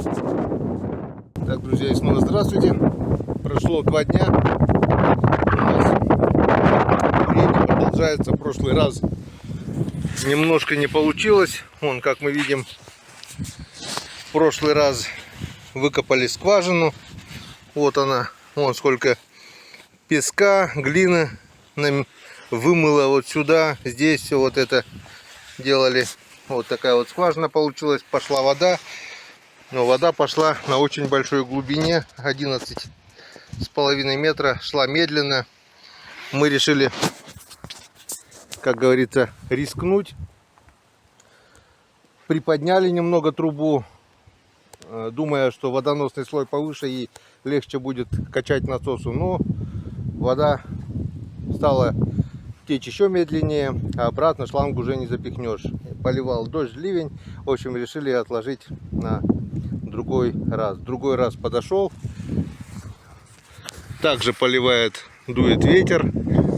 Так, друзья, и снова здравствуйте. Прошло 2 дня. У нас бурение продолжается. В прошлый раз немножко не получилось. Вон, как мы видим, в прошлый раз выкопали скважину. Вот она. Вон сколько песка, глины нам вымыло вот сюда. Здесь все вот это делали. Вот такая вот скважина получилась. Пошла вода. Но вода пошла на очень большой глубине, 11,5 метра, шла медленно. Мы решили, как говорится, рискнуть. Приподняли немного трубу, думая, что водоносный слой повыше и легче будет качать насосу. Но вода стала течь еще медленнее, а обратно шланг уже не запихнешь. Поливал дождь, ливень. В общем, решили отложить на другой раз. Другой раз подошел. Также поливает, дует ветер.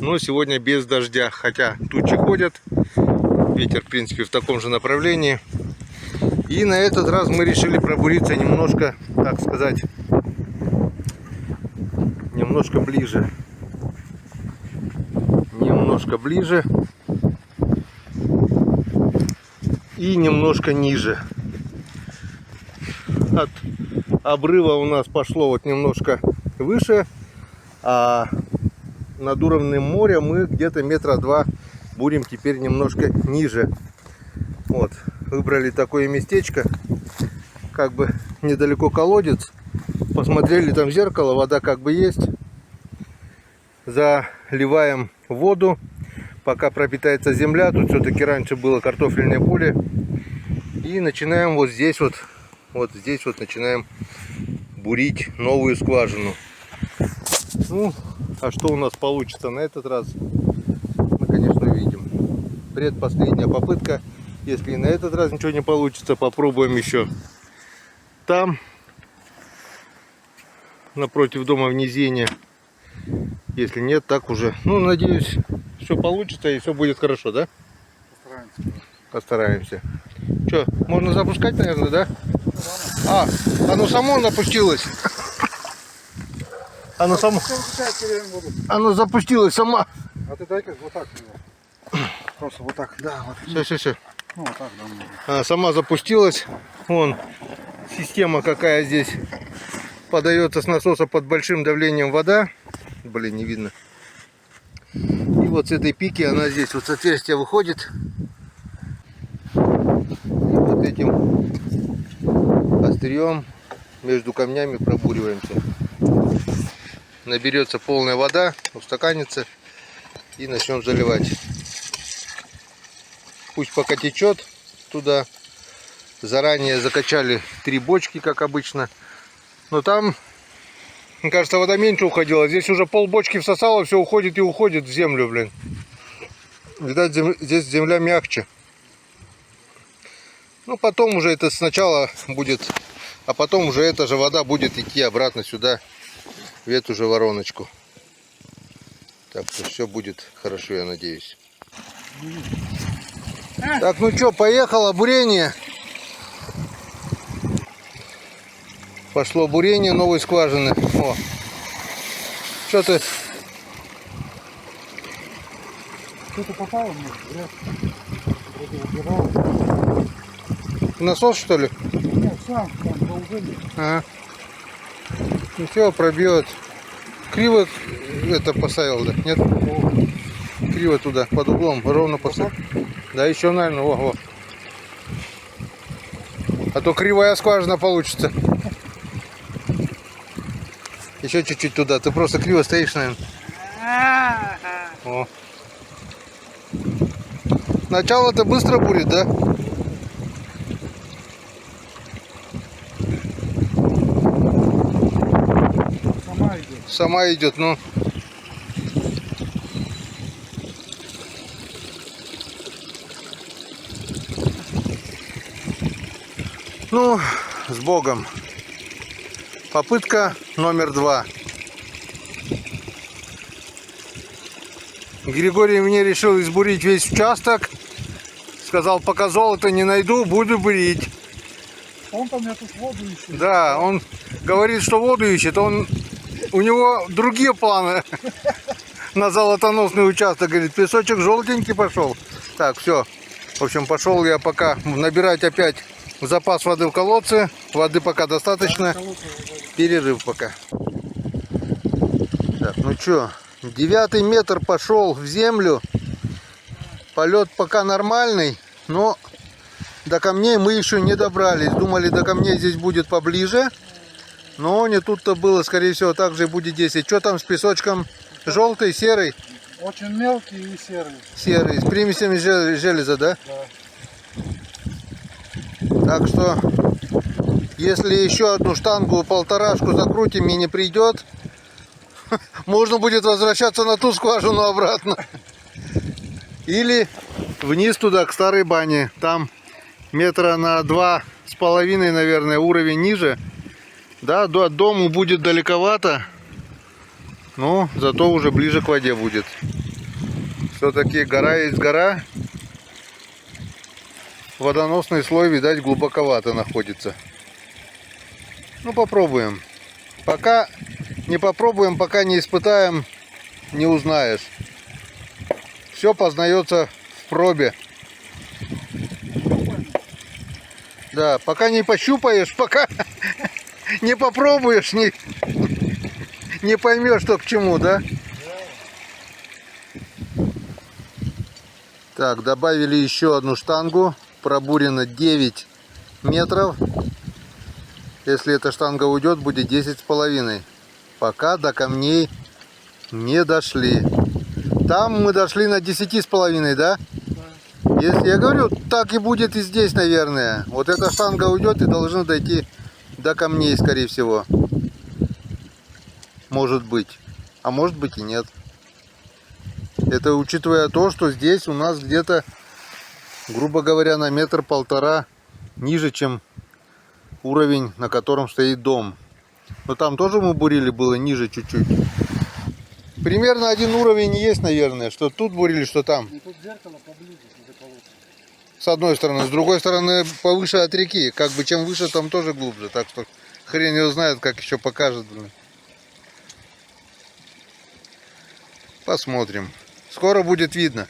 Но сегодня без дождя. Хотя тучи ходят. Ветер, в принципе, в таком же направлении. И на этот раз мы решили пробуриться немножко, так сказать, немножко ближе. Немножко ближе. И немножко ниже. От обрыва у нас пошло вот немножко выше, а над уровнем моря мы где-то 2 метра бурим теперь немножко ниже. Вот, выбрали такое местечко, как бы недалеко колодец. Посмотрели, там зеркало, вода как бы есть. Заливаем воду, пока пропитается земля. Тут все-таки раньше было картофельное поле. И начинаем вот здесь вот. Вот здесь вот начинаем бурить новую скважину. Ну, а что у нас получится на этот раз, мы, конечно, увидим. Предпоследняя попытка. Если и на этот раз ничего не получится, попробуем еще там, напротив дома в низине. Если нет, так уже. Ну, надеюсь, все получится и все будет хорошо, да? Постараемся. Что, можно запускать, наверное, да? Оно само напустилось. Оно запустилось сама. А ты дай-ка вот так. Просто вот так. Да, вот. Все. Ну, вот так, да. Сама запустилась. Вон система какая здесь. Подается с насоса под большим давлением вода. Блин, не видно. И вот с этой пики она здесь вот с отверстия выходит. И вот этим острием между камнями пробуриваемся. Наберется полная вода, устаканится, и начнем заливать. Пусть пока течет туда. Заранее закачали 3 бочки, как обычно. Но там, мне кажется, вода меньше уходила. Здесь уже полбочки всосало, все уходит и уходит в землю, блин. Видать, здесь земля мягче. Ну, потом уже это сначала будет, а потом уже эта же вода будет идти обратно сюда, в эту же вороночку. Так что все будет хорошо, я надеюсь. Так, ну что, поехало бурение. Пошло бурение новой скважины. О, что ты? Что-то попало мне, вряд ли. Насос, что ли? Нет, сам заужили. Ага. Ну все, пробьет. Криво это поставил, да? Нет? Криво туда, под углом, ровно поставил. Да, еще, наверное, ого. А то кривая скважина получится. Еще чуть-чуть туда. Ты просто криво стоишь, наверное. О. Начало-то быстро будет, да? Сама идет, ну. Ну, с Богом. Попытка номер 2. Григорий мне решил избурить весь участок. Сказал, пока золото не найду, буду бурить. Он там я тут воду ищу. Да, он говорит, что воду ищет. У него другие планы на золотоносный участок. Говорит, песочек желтенький пошел. Так, все. В общем, пошел я пока набирать опять запас воды в колодце. Воды пока достаточно. Перерыв пока. Так, ну что, 9-й метр пошел в землю. Полет пока нормальный, но до камней мы еще не добрались. Думали, до камней здесь будет поближе. Но не тут-то было, скорее всего, также будет 10. Что там с песочком? Желтый, серый? Очень мелкий и серый. Серый, с примесями железа, да? Да. Так что, если еще одну штангу, полторашку закрутим и не придет, можно будет возвращаться на ту скважину обратно. Или вниз туда, к старой бане. Там метра на 2,5, наверное, уровень ниже. Да, до дому будет далековато, но зато уже ближе к воде будет. Все-таки гора есть гора. Водоносный слой, видать, глубоковато находится. Ну, попробуем. Пока не попробуем, пока не испытаем, не узнаешь. Все познается в пробе. Да, пока не пощупаешь, пока не попробуешь, не поймешь, что к чему, да? Так, добавили еще одну штангу. Пробурено 9 метров. Если эта штанга уйдет, будет 10,5. Пока до камней не дошли. Там мы дошли на 10,5, да? Если я говорю, так и будет и здесь, наверное. Вот эта штанга уйдет и должны дойти до камней, скорее всего. Может быть. А может быть и нет. Это учитывая то, что здесь у нас где-то, грубо говоря, на 1,5 ниже, чем уровень, на котором стоит дом. Но там тоже мы бурили, было ниже чуть-чуть. Примерно один уровень есть, наверное, что тут бурили, что там. И тут зеркало поближе, где получится. С одной стороны. С другой стороны, повыше от реки. Как бы чем выше, там тоже глубже. Так что хрен его знает, как еще покажет. Блин. Посмотрим. Скоро будет видно.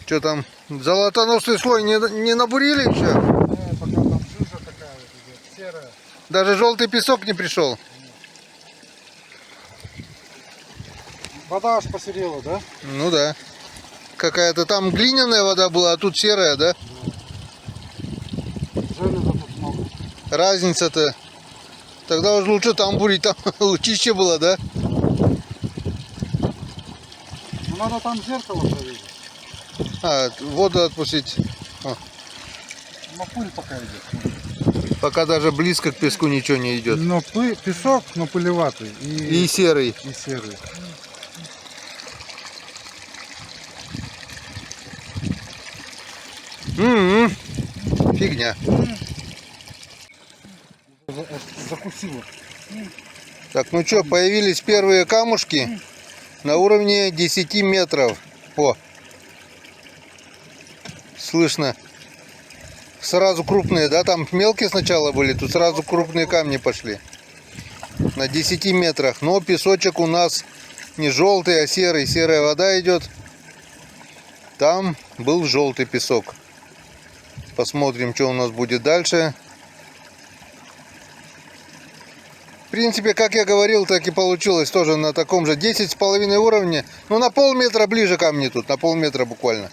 Что там? Золотоносный слой не набурили еще? Пока там жижа такая вот идет, серая. Даже желтый песок не пришел. Вода аж посерела, да? Ну да. Какая-то там глиняная вода была, а тут серая, да? Железа тут много. Разница-то. Тогда уже лучше там бурить, там чище было, да? Ну надо там зеркало проверить. А, воду отпустить. О, Но пыль пока идет. пока даже близко к песку ничего не идет. Но песок, но пылеватый. И серый. И серый. Фигня. Закусила. Так, ну что, появились первые камушки на уровне 10 метров. О, слышно. Сразу крупные, да? Там мелкие сначала были, тут сразу крупные камни пошли. На 10 метрах. Но песочек у нас не желтый, а серый. Серая вода идет. Там был желтый песок. Посмотрим, что у нас будет дальше. В принципе, как я говорил, так и получилось тоже на таком же 10,5 уровне. Ну, на полметра ближе ко мне тут, на полметра буквально.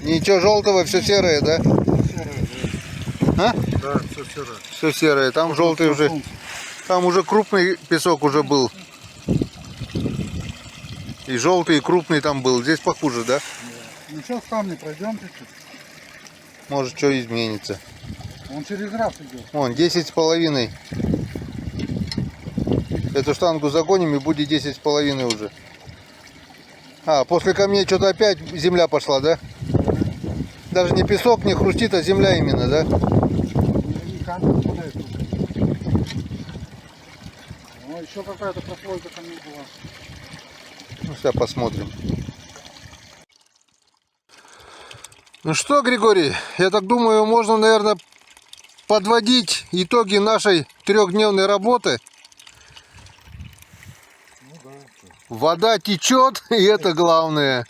Ничего желтого, все серое, да? Серая, А? да, все серое. Все серое, там желтый уже. Там уже крупный песок уже был. И желтый, и крупный там был. Здесь похуже, да? Ну сейчас камни пройдем чуть-чуть. Может, что изменится. Он через раз идет. Вон, 10,5. Эту штангу загоним и будет 10,5 уже. А, после камней что-то опять земля пошла, да? Даже не песок, не хрустит, а земля именно, да? И камни падают. Ну, еще какая-то прослойка там не была. Ну, сейчас посмотрим. Ну что, Григорий, я так думаю, можно, наверное, подводить итоги нашей трехдневной работы. Ну да. Вода течет, и это главное.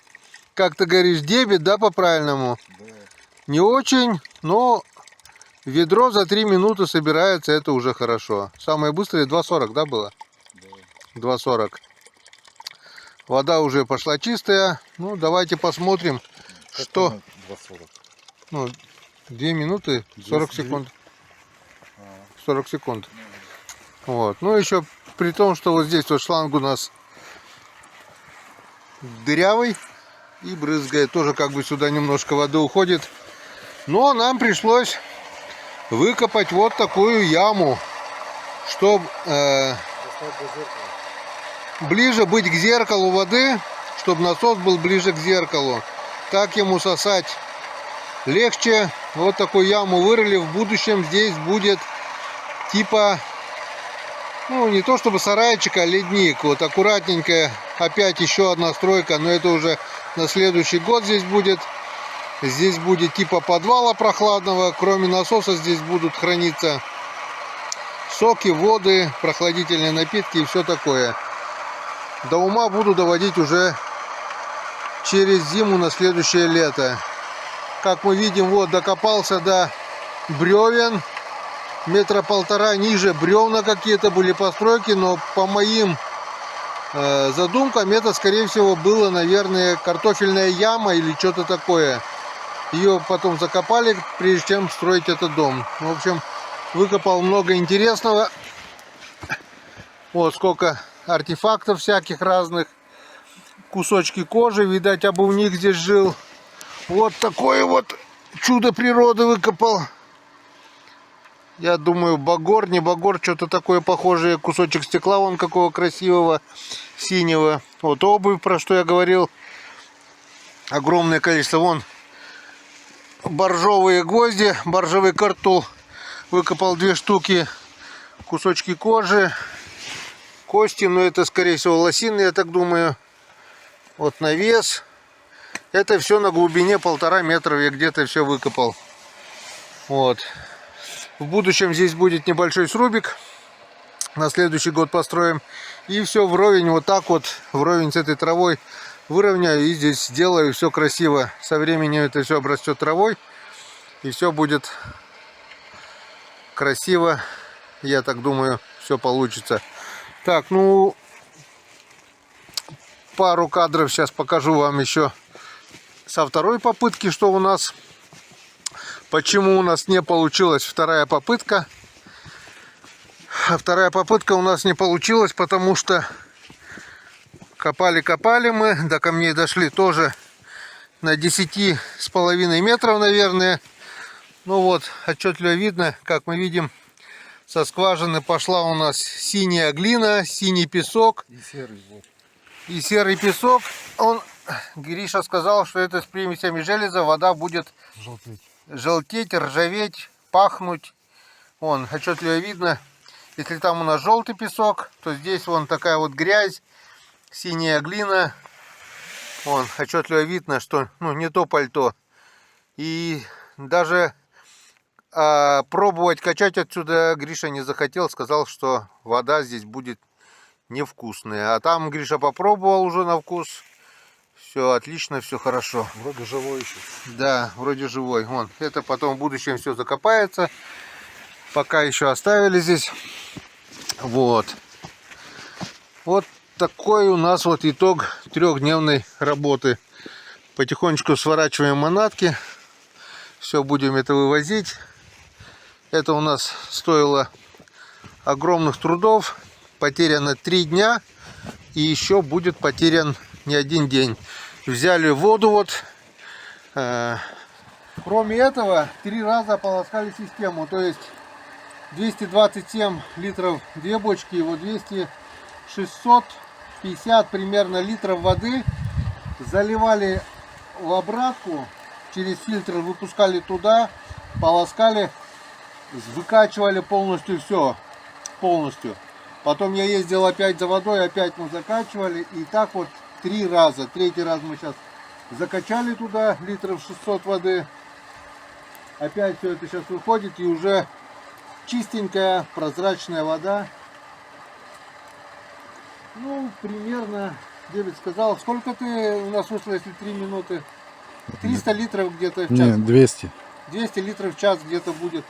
Как ты говоришь, дебет, да, по-правильному? Да. Не очень, но ведро за 3 минуты собирается, это уже хорошо. Самое быстрое 2,40, да, было? Да. 2,40. Вода уже пошла чистая. Ну, давайте посмотрим, что... 2,40. Ну, 2 минуты 40 секунд. 40 секунд. Вот. Ну, еще при том, что вот здесь вот шланг у нас дырявый и брызгает. Тоже как бы сюда немножко воды уходит. Но нам пришлось выкопать вот такую яму, чтобы ближе быть к зеркалу воды, чтобы насос был ближе к зеркалу. Так ему сосать легче. Вот такую яму вырыли. В будущем здесь будет типа, ну, не то чтобы сарайчик, а ледник. Вот аккуратненько. Опять еще одна стройка, но это уже на следующий год здесь будет. Здесь будет типа подвала прохладного. Кроме насоса здесь будут храниться соки, воды, прохладительные напитки и все такое. До ума буду доводить уже через зиму на следующее лето. Как мы видим, вот докопался до бревен. 1,5 метра ниже бревна какие-то были постройки, но по моим задумкам это, скорее всего, было, наверное, картофельная яма или что-то такое. Ее потом закопали, прежде чем строить этот дом. В общем, выкопал много интересного. Вот сколько артефактов всяких разных. Кусочки кожи, видать, обувник здесь жил. Вот такое вот чудо природы выкопал. Я думаю, багор, не багор, что-то такое похожее. Кусочек стекла вон какого красивого, синего. Вот обувь, про что я говорил. Огромное количество. Вон боржовые гвозди, боржевый картул. Выкопал 2 штуки. Кусочки кожи, кости, но это, скорее всего, лосины, я так думаю. Вот навес. Это все на глубине 1,5 метра. Я где-то все выкопал. Вот. В будущем здесь будет небольшой срубик. На следующий год построим. И все вровень, вот так вот, вровень с этой травой выровняю. И здесь сделаю все красиво. Со временем это все обрастет травой. И все будет красиво. Я так думаю, все получится. Так, ну, пару кадров сейчас покажу вам еще со второй попытки, что у нас. Почему у нас не получилась вторая попытка. Вторая попытка у нас не получилась, потому что копали мы, до камней дошли тоже на 10,5 метров, наверное. Ну вот, отчетливо видно, как мы видим, со скважины пошла у нас синяя глина, синий песок. И серый вот. И серый песок. Гриша сказал, что это с примесями железа, вода будет желтеть, ржаветь, пахнуть. Вон, отчетливо видно. Если там у нас желтый песок, то здесь вон такая вот грязь, синяя глина. Вон, отчетливо видно, что ну, не то пальто. И даже пробовать качать отсюда Гриша не захотел. Сказал, что вода здесь будет невкусная. А там Гриша попробовал уже на вкус. Все отлично, все хорошо. Вроде живой еще. Да, вроде живой. Вон, это потом в будущем все закопается. Пока еще оставили здесь. Вот. Вот такой у нас вот итог трехдневной работы. Потихонечку сворачиваем манатки. Все будем это вывозить. Это у нас стоило огромных трудов. Потеряно 3 дня. И еще будет потерян не 1 день. Взяли воду вот. Кроме этого, 3 раза полоскали систему. То есть 227 литров 2 бочки. И вот 650 примерно литров воды заливали в обратку. Через фильтр выпускали туда. Полоскали. Выкачивали полностью все. Полностью. Потом я ездил опять за водой, опять мы закачивали. И так вот 3 раза. Третий раз мы сейчас закачали туда литров 600 воды. Опять все это сейчас выходит и уже чистенькая прозрачная вода. Ну, примерно, Девид сказал, сколько ты у нас вышло, если 3 минуты? 300 литров где-то в час. Не, 200. 200 литров в час где-то будет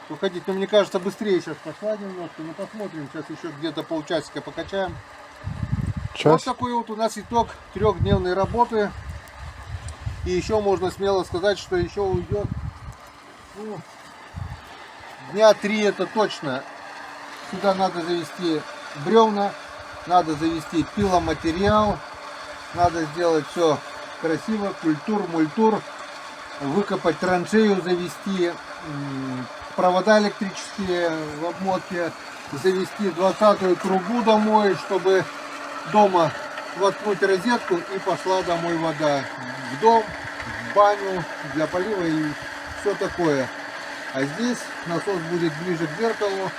выходить. Но мне кажется, быстрее сейчас пошла немножко. Но посмотрим, сейчас еще где-то полчасика покачаем. Вот такой вот у нас итог 3-дневной работы. И еще можно смело сказать, что еще уйдет, ну, дня 3 это точно. Сюда надо завести бревна, надо завести пиломатериал, надо сделать все красиво, мультур, выкопать траншею, завести провода электрические в обмотке, завести 20-ю трубу домой, чтобы дома воткнуть розетку и пошла домой вода в дом, в баню, для полива и все такое. А здесь насос будет ближе к зеркалу.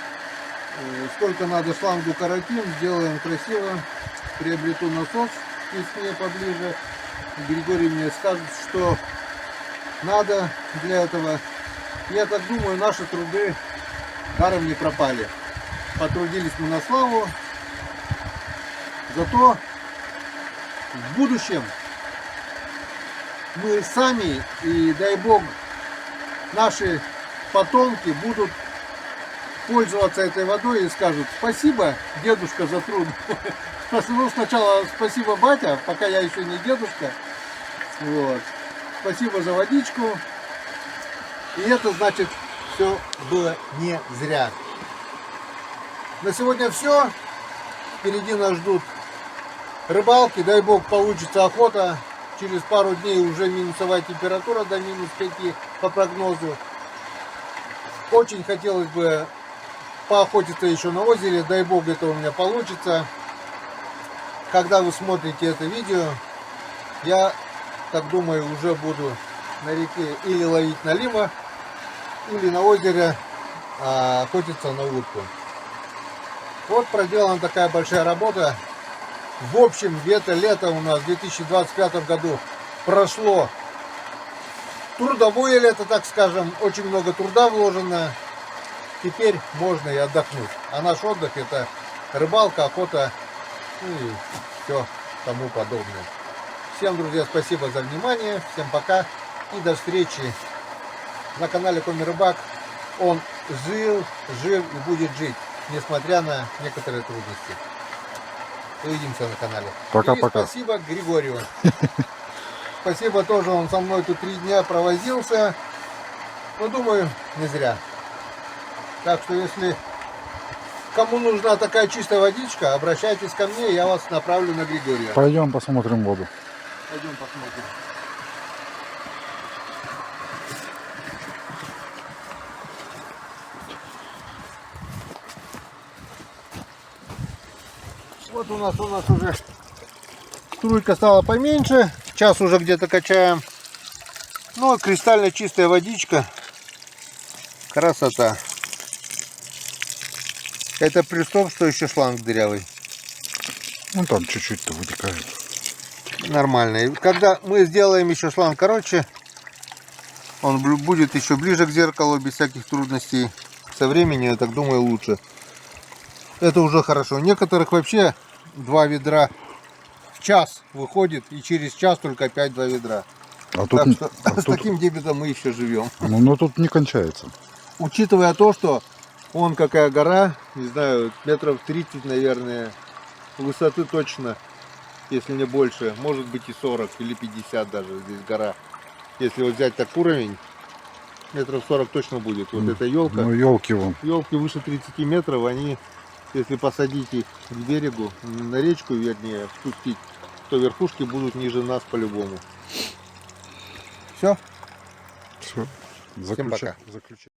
Сколько надо шлангу коротим, сделаем красиво. Приобрету насос, если мне поближе. Григорий мне скажет, что надо для этого. Я так думаю, наши труды даром не пропали. Потрудились мы на славу. Зато в будущем мы сами и, дай Бог, наши потомки будут пользоваться этой водой и скажут: спасибо, дедушка, за труд. Ну, сначала спасибо, батя, пока я еще не дедушка. Вот. Спасибо за водичку. И это значит, все было не зря. На сегодня все. Впереди нас ждут рыбалки. Дай Бог, получится охота. Через пару дней уже минусовая температура до -5 по прогнозу. Очень хотелось бы поохотиться еще на озере. Дай Бог, это у меня получится. Когда вы смотрите это видео, я так думаю, уже буду на реке или ловить налима, или на озере охотиться на утку. Вот проделана такая большая работа. В общем, где-то лето у нас в 2025 году прошло. Трудовое лето, так скажем. Очень много труда вложено. Теперь можно и отдохнуть. А наш отдых — это рыбалка, охота, ну и все тому подобное. Всем, друзья, спасибо за внимание. Всем пока и до встречи на канале Коми Рыбак. Он жил, жив и будет жить, несмотря на некоторые трудности. Увидимся на канале. Пока-пока. Спасибо Григорию. Спасибо тоже, он со мной тут 3 дня провозился. Но думаю, не зря. Так что если кому нужна такая чистая водичка, обращайтесь ко мне, я вас направлю на Григория. Пойдем посмотрим воду. Пойдем посмотрим. Вот у нас уже струйка стала поменьше. Час уже где-то качаем. Ну, кристально чистая водичка. Красота. Это при том, что еще шланг дырявый. Ну там чуть-чуть-то вытекает. Нормально. И когда мы сделаем еще шланг короче, он будет еще ближе к зеркалу, без всяких трудностей. Со временем, я так думаю, лучше. Это уже хорошо. Некоторых вообще 2 ведра в час выходит, и через час только опять 2 ведра. А Так тут, что с таким дебетом мы еще живем. но тут не кончается. Учитывая то, что вон какая гора, не знаю, метров 30, наверное, высоты точно, если не больше, может быть и 40 или 50 даже здесь гора. Если вот взять так уровень, метров 40 точно будет. Вот эта елка. Ну елки вон. Елки выше 30 метров, они, если посадить их к берегу, на речку, вернее, спустить, то верхушки будут ниже нас по-любому. Все. Все. Всем пока. Заключай.